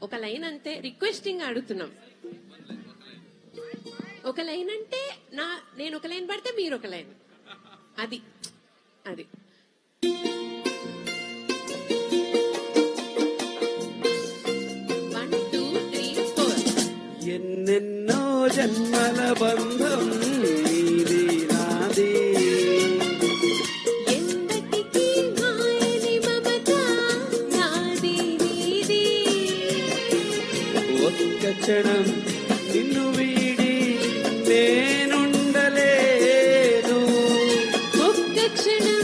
ఒక లైన్ అంతే, రిక్వెస్టింగ్ అడుగుతున్నాం. ఒక లైన్ అంటే నేను ఒక లైన్ పడితే మీరు ఒక లైన్, అది అది ఎన్నెన్నో జన్మల బంధం నీది నాది, ఎందటికి మాయని మమత నాది నీది. ఒక్క క్షణం నిన్ను వీడి నేనుండలేను, ఒక్క క్షణం